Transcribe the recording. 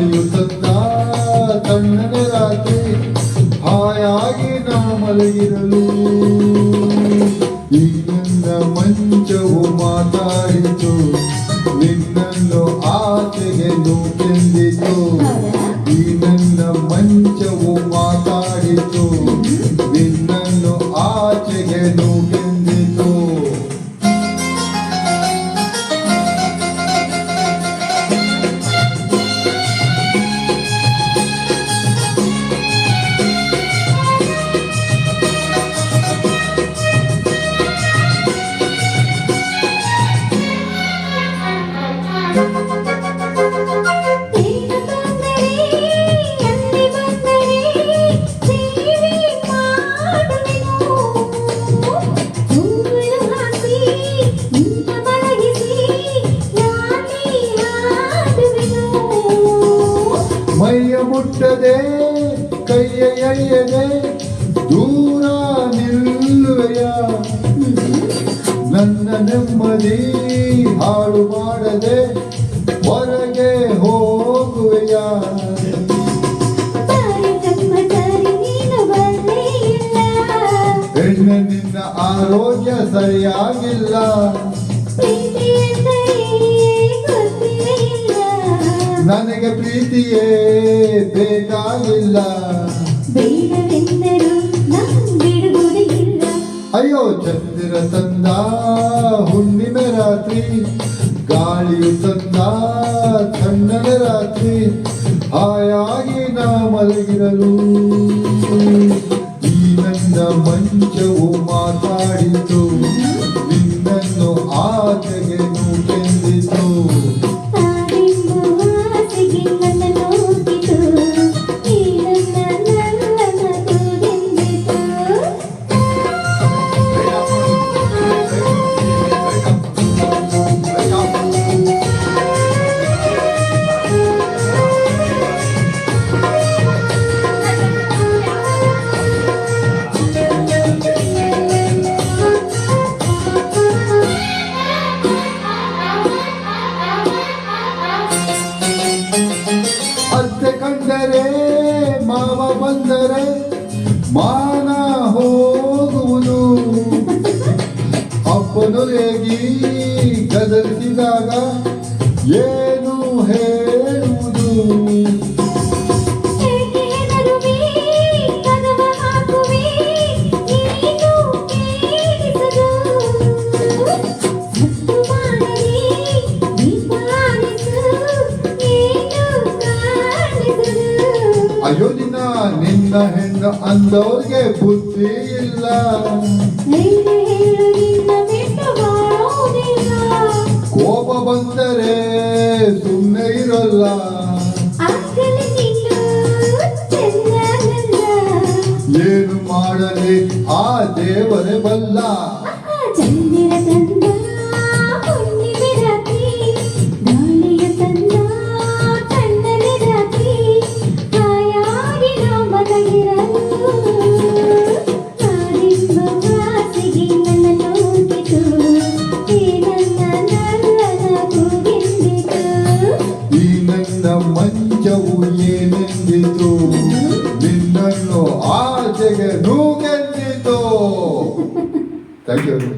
ಗಾಳಿಯು ತಂದ ತಣ್ಣನೆ ರಾತ್ರಿ ಹಾಯಾಗಿ ನಾ ಮಲಗಿರಲು ಈ ನನ್ನ ಮಂಚವು ಮಾತಾಡಿತು ನಿನ್ನನ್ನು ಆಚೆಗೆ ನೂಕೆಂದಿತು ಈ ನನ್ನ ಮಂಚವು ಮಾತಾಡಿತು ನಿನ್ನನ್ನು ಆಚೆಗೆ ನೂಕೆಂದಿತು ಮೈಯ ಮುಟ್ಟದೆ ಕೈಯ ಎಳೆಯದೆ ದೂರ ನಿಲ್ಲುವೆಯ ನನ್ನ ನೆಮ್ಮದಿ ಹಾಳು ಮಾಡದೆ ಹೊರಗೆ ಹೋಗುವೆಯ ಹೆಣ್ಣೆ ನಿನ್ನ ಆರೋಗ್ಯ ಸರಿಯಾಗಿಲ್ಲ ನನಗೆ ಪ್ರೀತಿಯೇ ಬೇಕಾಗಿಲ್ಲ ಅಯ್ಯೋ ಚಂದಿರ ತಂದ ಹುಣ್ಣಿಮೆ ರಾತ್ರಿ ಗಾಳಿಯು ತಂದ ತಣ್ಣನೆ ರಾತ್ರಿ ಹಾಯಾಗಿ ನಾ ಮಲಗಿರಲು ಈ ನನ್ನ ಮಂಚವು ಮಾತಾಡಿತು ನಿನ್ನನ್ನು ಆಚೆಗೆ ನೂಕೆಂದಿತು ಅತ್ತೆ ಕಂಡರೆ ಮಾವ ಬಂದರೆ ಮಾನ ಹೋಗುವುದು ಅಪ್ಪನು ರೇಗಿ ಗದರಿಸಿದಾಗ ಏನು ಹೇಳುವುದು ಅಯ್ಯೋ ನಿನ್ನ ಹೆಣ್ಣು ಅಂದವ್ರಿಗೆ ಬುದ್ಧಿ ಇಲ್ಲ ಕೋಪ ಬಂದರೆ ಸುಮ್ಮನೆ ಇರಲ್ಲ ಏನು ಮಾಡಲಿ ಆ ದೇವರೇ ಬಲ್ಲ ಮಂಚವು ಏನೆಂದಿತು ನಿನ್ನನ್ನು ಆಚೆಗೆ ನೂಕೆಂದಿತು. Thank you sir.